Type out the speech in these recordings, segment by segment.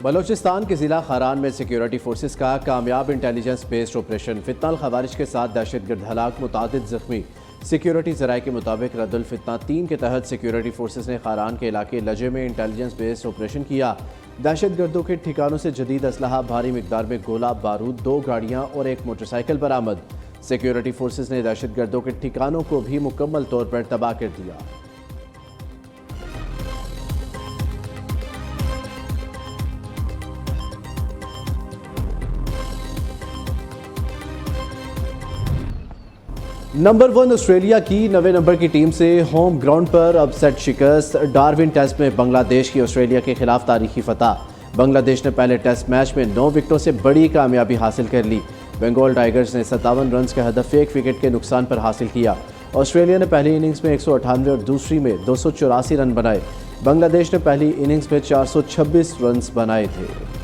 बलोचिस्तान के ज़िला खारान में सिक्योरिटी फोर्सेस का कामयाब इंटेलिजेंस बेस्ड ऑपरेशन फितनाल खवारिज के साथ दहशतगर्द हलाक मुतादिद जख्मी। सिक्योरिटी जराये के मुताबिक रद्दुल फितना 3 के तहत सिक्योरिटी फोर्सेस ने खारान के इलाके लजे में इंटेलिजेंस बेस्ड ऑपरेशन किया। दहशतगर्दों के ठिकानों से जदीद असलहा, भारी मिकदार में गोला बारूद, 2 गाड़ियाँ और 1 मोटरसाइकिल बरामद। सिक्योरिटी फोर्सेस ने दहशतगर्दों के ठिकानों को भी मुकम्मल तौर पर तबाह कर दिया। नंबर 1 ऑस्ट्रेलिया की 9वें नंबर की टीम से होम ग्राउंड पर अपसेट शिकस्त। डार्विन टेस्ट में बांग्लादेश की ऑस्ट्रेलिया के खिलाफ तारीखी फतह। बांग्लादेश ने पहले टेस्ट मैच में 9 विकेटों से बड़ी कामयाबी हासिल कर ली। बंगाल टाइगर्स ने 57 रन का हदफ 1 विकेट के नुकसान पर हासिल किया। ऑस्ट्रेलिया ने पहली इनिंग्स में 198 और दूसरी में 284 रन बनाए। बांग्लादेश ने पहली इनिंग्स में 426 रन बनाए थे।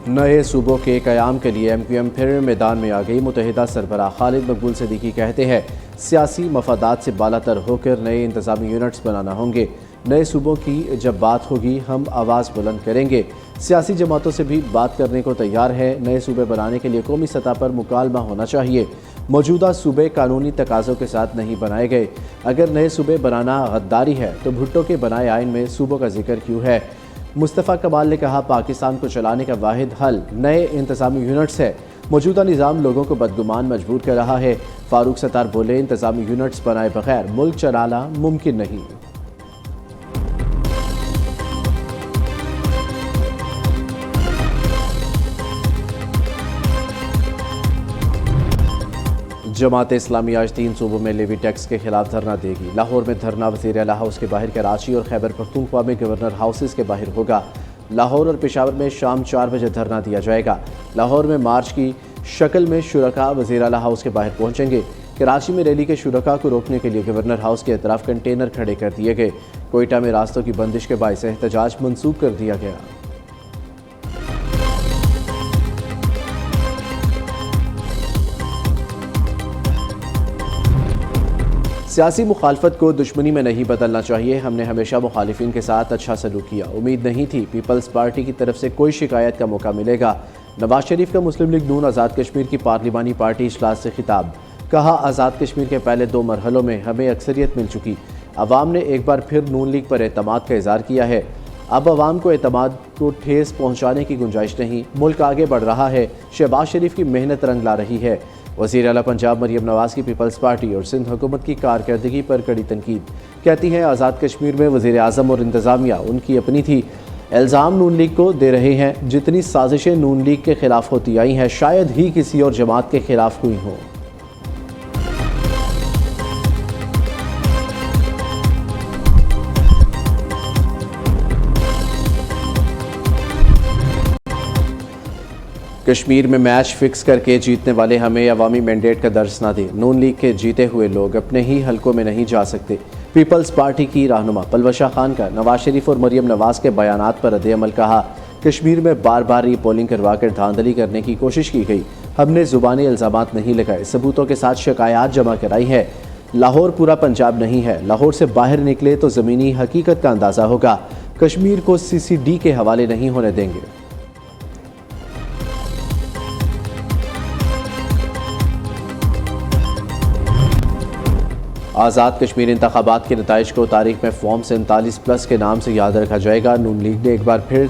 नए सूबों के क़याम के लिए MQM फिर मैदान में आ गई। मुतहिदा सरबराह खालिद मकबूल सिद्दीकी कहते हैं, सियासी मफादात से बालातर होकर नए इंतज़ामी यूनिट्स बनाना होंगे। नए सूबों की जब बात होगी हम आवाज़ बुलंद करेंगे। सियासी जमातों से भी बात करने को तैयार है। नए सूबे बनाने के लिए कौमी सतह पर मुकालमा होना चाहिए। मौजूदा सूबे कानूनी तकाज़ों के साथ नहीं बनाए गए। अगर नए सूबे बनाना गद्दारी है तो भुट्टो के बनाए आइन में सूबों का जिक्र क्यों है? मुस्तफ़ा कमाल ने कहा, पाकिस्तान को चलाने का वाहिद हल नए इंतज़ामी यूनिट्स है। मौजूदा निज़ाम लोगों को बदगुमान मजबूर कर रहा है। फारूक सत्तार बोले, इंतज़ामी यूनिट्स बनाए बगैर मुल्क चलाना मुमकिन नहीं। जमात इस्लामी आज 3 सूबों में लेवी टैक्स के खिलाफ धरना देगी। लाहौर में धरना वज़ीर आला हाउस के बाहर, कराची और खैबर पख्तूनख्वा में गवर्नर हाउसेस के बाहर होगा। लाहौर और पेशावर में शाम 4 बजे धरना दिया जाएगा। लाहौर में मार्च की शक्ल में शुरका वज़ीर आला हाउस के बाहर पहुंचेंगे। कराची में रैली के शुरका को रोकने के लिए गवर्नर हाउस के अतराफ कंटेनर खड़े कर दिए गए। कोयटा में रास्तों की बंदिश के बायस एहतजाज मंसूब कर दिया गया। सियासी मुखालफत को दुश्मनी में नहीं बदलना चाहिए। हमने हमेशा मुखालिफिन के साथ अच्छा सलूक किया। उम्मीद नहीं थी पीपल्स पार्टी की तरफ से कोई शिकायत का मौका मिलेगा। नवाज शरीफ का मुस्लिम लीग नून आज़ाद कश्मीर की पार्लिमानी पार्टी इजलास से खिताब। कहा, आज़ाद कश्मीर के पहले 2 मरहलों में हमें अक्सरियत मिल चुकी। अवाम ने एक बार फिर नून लीग पर एतमाद का इज़हार किया है। अब अवाम को एतमाद को ठेस पहुँचाने की गुंजाइश नहीं। मुल्क आगे बढ़ रहा है। शहबाज शरीफ की मेहनत रंग ला रही है। वज़ीर आला पंजाब मरियम नवाज़ की पीपल्स पार्टी और सिंध हुकूमत की कारकर्दगी पर कड़ी तनकीद। कहती हैं, आज़ाद कश्मीर में वज़ीर आज़म और इंतज़ामिया उनकी अपनी थी। इल्ज़ाम नून लीग को दे रहे हैं। जितनी साजिशें नून लीग के खिलाफ होती आई हैं, शायद ही किसी और जमात के खिलाफ हुई हों। कश्मीर में मैच फिक्स करके जीतने वाले हमें अवामी मैंडेट का दर्ज ना दे। नून लीग के जीते हुए लोग अपने ही हलकों में नहीं जा सकते। पीपल्स पार्टी की रहनुमा पलवशा खान का नवाज शरीफ और मरियम नवाज के बयानात पर रद्द-ए-अमल। कहा, कश्मीर में बार बार री पोलिंग करवा कर धांधली करने की कोशिश की गई। हमने ज़ुबानी इल्ज़ामात नहीं लगाए, सबूतों के साथ शिकायत जमा कराई है। लाहौर पूरा पंजाब नहीं है। लाहौर से बाहर निकले तो ज़मीनी हकीकत का अंदाज़ा होगा। कश्मीर को CCD के हवाले नहीं होने देंगे। आज़ाद कश्मीर इंतखाबात के नताइज को तारीख में फॉर्म 47+ के नाम से याद रखा जाएगा। नून लीग ने एक बार फिर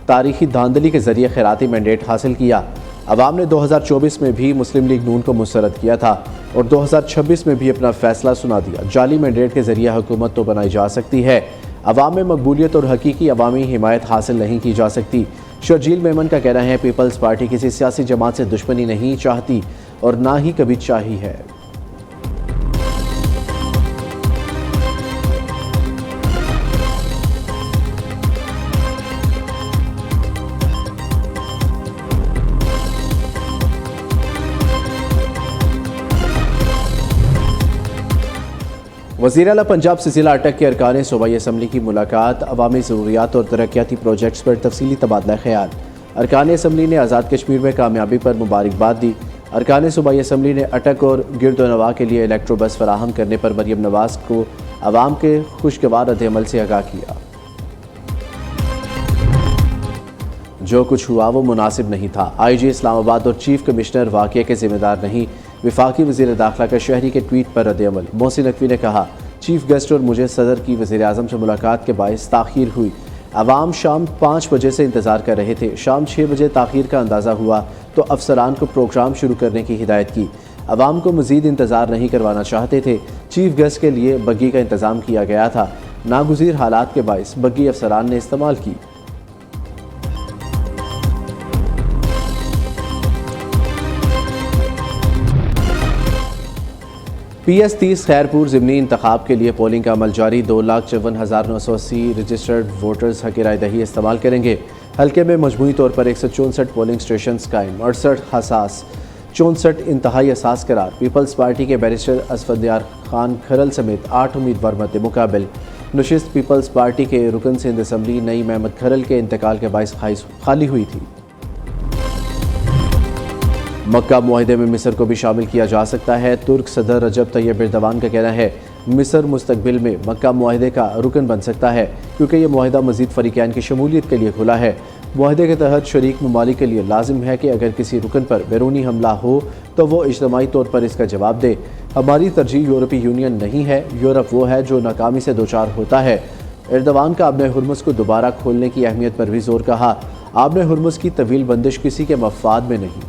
तारीखी धांधली के जरिए खैराती मैंडेट हासिल किया। अवाम ने 2024 में भी मुस्लिम लीग नून को मुस्तरद किया था और 2026 में भी अपना फैसला सुना दिया। जाली मैंडेट के जरिए हुकूमत तो बनाई जा सकती है, अवाम में मकबूलियत और हकीकी अवामी हिमायत हासिल नहीं की जा सकती। शर्जील मेमन का कहना है, पीपल्स पार्टी किसी सियासी जमात से दुश्मनी नहीं चाहती और ना ही कभी चाही है। वज़ीर आला पंजाब से ज़िला अटक के अरकान सूबाई असम्बली की मुलाकात। अवामी ज़रूरियात और तरक्याती प्रोजेक्ट्स पर तफसीली तबादला ख्याल। अरकान असम्बली ने आज़ाद कश्मीर में कामयाबी पर मुबारकबाद दी। अरकान सूबाई असम्बली ने अटक और गिरदोनवा के लिए इलेक्ट्रो बस फराहम करने पर मरियम नवाज़ को आवाम के खुशगवार रद्द-ए-अमल से आगाह किया। जो कुछ हुआ वो मुनासिब नहीं था। IG इस्लामाबाद और चीफ कमिश्नर वाक़ये के जिम्मेदार नहीं। वफाकी वज़ीर दाखिला का शहरी के ट्वीट पर रद्द-ए-अमल। मोहसिन नकवी ने कहा, चीफ गेस्ट और मुझे सदर की वज़ीर आज़म से मुलाकात के बायस ताख़ीर हुई। आवाम शाम 5 बजे से इंतज़ार कर रहे थे। शाम 6 बजे ताख़ीर का अंदाज़ा हुआ तो अफसरान को प्रोग्राम शुरू करने की हिदायत की। आवाम को मज़ीद इंतज़ार नहीं करवाना चाहते थे। चीफ गेस्ट के लिए बग्गी का इंतज़ाम किया गया था। नागुज़ीर हालात के बायस बग्गी अफसरान ने इस्तेमाल की। PS30 खैरपुर ज़िमनी इंतखाब के लिए पोलिंग का अमल जारी। 2,54,980 रजिस्टर्ड वोटर्स हक़ राय दही इस्तेमाल करेंगे। हल्के में मजमूई तौर पर 164 पोलिंग स्टेशन कायम, 68 हसास, 64 इंतहाई असास करार। पीपल्स पार्टी के बैरिस्टर असफंदियार खान खरल समेत 8 उम्मीदवार मद्दे मुकाबिल। नशिस्त पीपल्स पार्टी के रुकन सिंध असम्बली नईम अहमद खरल के इंतकाल के बायस खाली हुई थी। मक्का मुआहदे में मिस्र को भी शामिल किया जा सकता है। तुर्क सदर रजब तैयब एर्दोगान का कहना है मिस्र मुस्तकबिल में मक्का मुआहदे का रुकन बन सकता है, क्योंकि यह मुआहदा मजीद फरीकैन की शमूलियत के लिए खुला है। मुआहदे के तहत शरीक ममालिक के लिए लाजिम है कि अगर किसी रुकन पर बैरूनी हमला हो तो वो इज्तमाही तौर पर इसका जवाब दे। हमारी तरजीह यूरोपीय यूनियन नहीं है, यूरोप वो है जो नाकामी से दो चार होता है। एर्दोगान का आबने हुर्मुज़ को दोबारा खोलने की अहमियत पर भी जोर कहा। आबने हुर्मुज़ की तवील बंदिश किसी के मफाद में नहीं।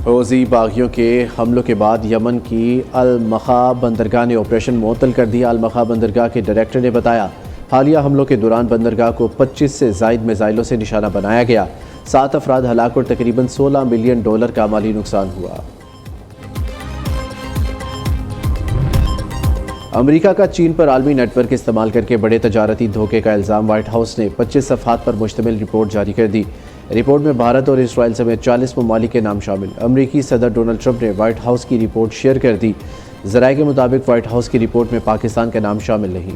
हौज़ी बागियों के हमलों के बाद यमन की अल-मखा बंदरगाह ने ऑपरेशन मुअत्तल कर दिया। अल-मखा बंदरगाह के डायरेक्टर ने बताया, हालिया हमलों के दौरान बंदरगाह को 25 से ज़ायद मिसाइलों से निशाना बनाया गया। 7 अफराद हलाक और तकरीबन $16 मिलियन का माली नुकसान हुआ। अमेरिका का चीन पर आलमी नेटवर्क इस्तेमाल करके बड़े तजारती धोखे का इल्ज़ाम। व्हाइट हाउस ने 25 सफ़हात पर मुश्तमिल रिपोर्ट जारी कर दी। रिपोर्ट में भारत और इसराइल समेत 40 ममालिक के नाम शामिल। अमरीकी सदर डोनाल्ड ट्रंप ने व्हाइट हाउस की रिपोर्ट शेयर कर दी। ज़राए के मुताबिक व्हाइट हाउस की रिपोर्ट में पाकिस्तान का नाम शामिल नहीं।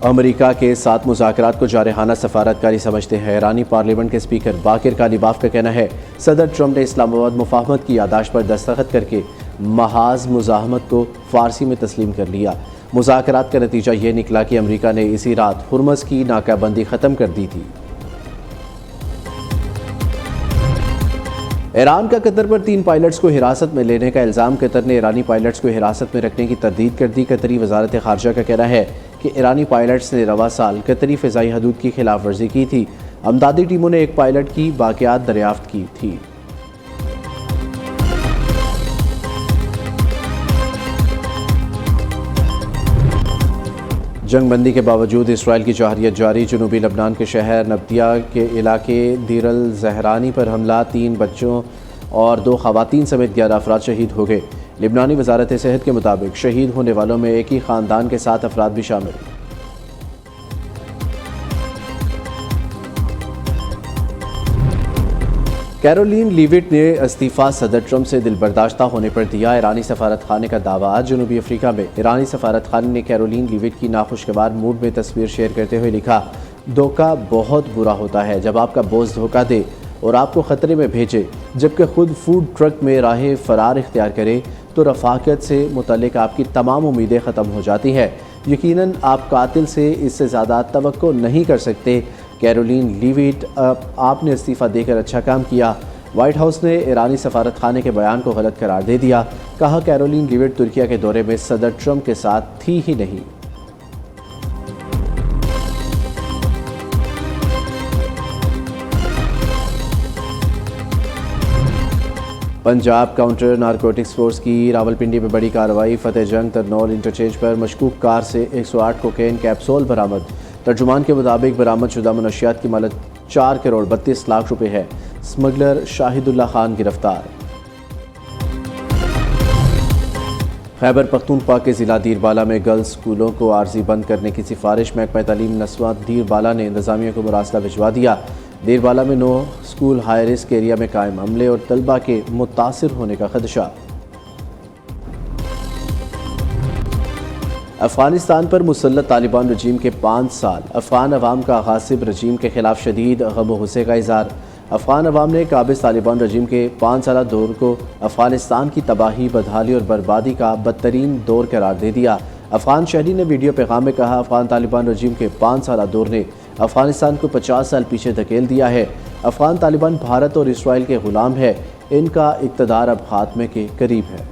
अमेरिका के साथ मुज़ाकरात को जारहाना सफारतकारी समझते हैं। ईरानी पार्लियामेंट के स्पीकर बाकिर कालीबाफ का कहना है, सदर ट्रंप ने इस्लामाबाद मुफाहमत की यादाश्त पर दस्तखत करके महाज मुज़ाहमत को फ़ारसी में तस्लीम कर लिया। मुज़ाकरात का नतीजा ये निकला कि अमेरिका ने इसी रात हुर्मुज़ की नाकाबंदी ख़त्म कर दी थी। ईरान का कतर पर 3 पायलट्स को हिरासत में लेने का इल्ज़ाम। कतर ने ईरानी पायलट्स को हिरासत में रखने की तरदीद कर दी। कतरी वज़ारत ख़ारजा का कहना है कि ईरानी पायलट्स ने रवा साल कतरी फ़िज़ाई हदूद की खिलाफ वर्जी की थी। अमदादी टीमों ने एक पायलट की बाक़ियात दरियाफ्त की थी। जंगबंदी के बावजूद इसराइल की जवाहरियत जारी। जनूबी लबनान के शहर नब्तिया के इलाके दीर अल ज़हरानी पर हमला। 3 बच्चों और 2 ख़वातीन समेत 11 अफराद शहीद हो गए। लिबनानी वजारत सेहत के मुताबिक शहीद होने वालों में एक ही ख़ानदान के 7 अफराद भी शामिल। कैरोलिन लीविट ने इस्तीफ़ा सदर ट्रंप से दिलबर्दाश्ता होने पर दिया। ईरानी सफारत खाने का दावा। जनूबी अफ्रीका में ईरानी सफारत खाने ने कैरोलिन लीविट की नाखुशगवार मूड में तस्वीर शेयर करते हुए लिखा, धोखा बहुत बुरा होता है जब आपका बॉस धोखा दे और आपको ख़तरे में भेजे, जबकि खुद फूड ट्रक में राह फ़रार इख्तियार करे तो रफ़ाक़त से मुतल्लिक़ आपकी तमाम उम्मीदें ख़त्म हो जाती हैं। यकीनन आप कातिल से इससे ज़्यादा तवक्को नहीं कर सकते। कैरोलिन लीविट, आपने इस्तीफ़ा देकर अच्छा काम किया। व्हाइट हाउस ने ईरानी सफारत खाने के बयान को गलत करार दे दिया। कहा, कैरोलिन लीविट तुर्किया के दौरे में सदर ट्रंप के साथ थी ही नहीं। पंजाब काउंटर नारकोटिक्स फोर्स की रावलपिंडी में बड़ी कार्रवाई। फतेह जंग तरनौल इंटरचेंज पर मशकूक कार से 108 कोकेन कैप्सूल बरामद। तर्जुमान के मुताबिक बरामद शुदा मनशियात की मालत 4 करोड़ 32 लाख रुपए है। स्मगलर शाहिदुल्ला खान गिरफ्तार। खैबर पख्तूनख्वा के ज़िला दीरबाला में गर्ल्स स्कूलों को आर्जी बंद करने की सिफारिश। महकमा तालीम नस्वा दीरबाला ने इंतज़ामिया को मुरासला भिजवा दिया। दीरबाला में 9 स्कूल हाई रिस्क एरिया में कायम, अमले और तलबा के मुतासिर होने का खदशा। अफगानिस्तान पर मुसल्लत तालिबान रजीम के 5 साल, अफगान अवाम का गासिब रजीम के खिलाफ शदीद गम गुस्से का इज़हार। अफगान अवाम ने काबिज तालिबान रजीम के 5 साल दौर को अफगानिस्तान की तबाही, बदहाली और बर्बादी का बदतरीन दौर करार दे दिया। अफगान शहरी ने वीडियो पैगाम में कहा, अफगान तालिबान रजीम के 5 साल दौर ने अफगानिस्तान को 50 साल पीछे धकेल दिया है। अफगान तालिबान भारत और इसराइल के गुलाम है, इनका इक़्तिदार अब खात्मे के करीब है।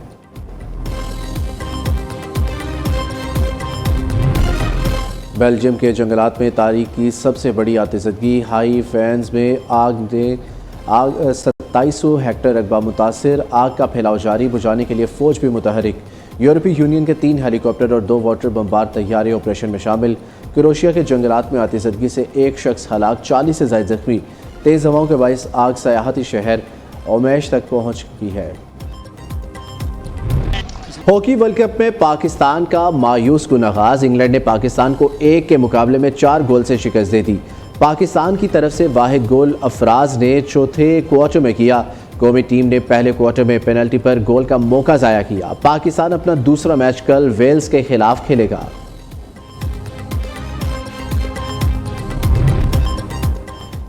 बेल्जियम के जंगलात में तारीख की सबसे बड़ी आतिशबाजी, हाई फैंस में आग 2700 हेक्टेयर रकबा मुतासर, आग का फैलाव जारी, बुझाने के लिए फ़ौज भी मुतहरिक। यूरोपीय यूनियन के 3 हेलीकॉप्टर और 2 वाटर बम्बार तैयारे ऑपरेशन में शामिल। क्रोएशिया के जंगलात में आतिशबाजी से एक शख्स हलाक, 40 से ज़ायद जख्मी। तेज़ हवाओं के बायस आग सयाहती शहर ओमेश तक पहुँच गई है। हॉकी वर्ल्ड कप में पाकिस्तान का मायूस कुन आगाज, इंग्लैंड ने पाकिस्तान को 1 के मुकाबले में 4 गोल से शिकस्त दे दी। पाकिस्तान की तरफ से वाहिद गोल अफराज ने चौथे क्वार्टर में किया। कौमी टीम ने पहले क्वार्टर में पेनल्टी पर गोल का मौका ज़ाया किया। पाकिस्तान अपना दूसरा मैच कल वेल्स के खिलाफ खेलेगा।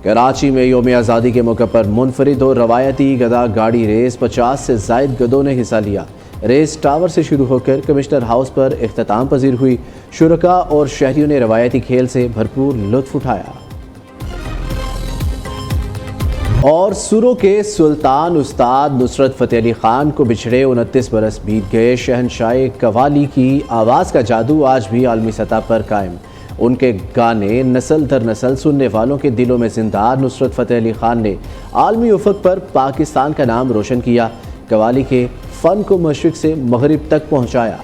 कराची में यौम आज़ादी के मौके पर मुनफरिद और रवायती गदा गाड़ी रेस, 50 से ज़ायद गदों ने हिस्सा लिया। रेस टावर से शुरू होकर कमिश्नर हाउस पर इख्तिताम पजीर हुई। शुरका और शहरियों ने रवायती खेल से भरपूर लुत्फ उठाया। और सुरों के सुल्तान उस्ताद नुसरत फ़तेह अली खान को बिछड़े 29 बरस बीत गए। शहनशाह कव्वाली की आवाज़ का जादू आज भी आलमी सतह पर कायम। उनके गाने नस्ल दर नस्ल सुनने वालों के दिलों में जिंदा। नुसरत फ़तेह अली खान ने आलमी उफ़क़ पर पाकिस्तान का नाम रोशन किया। कव्वाली के फ़न को मशरिक़ से मग़रिब तक पहुँचाया।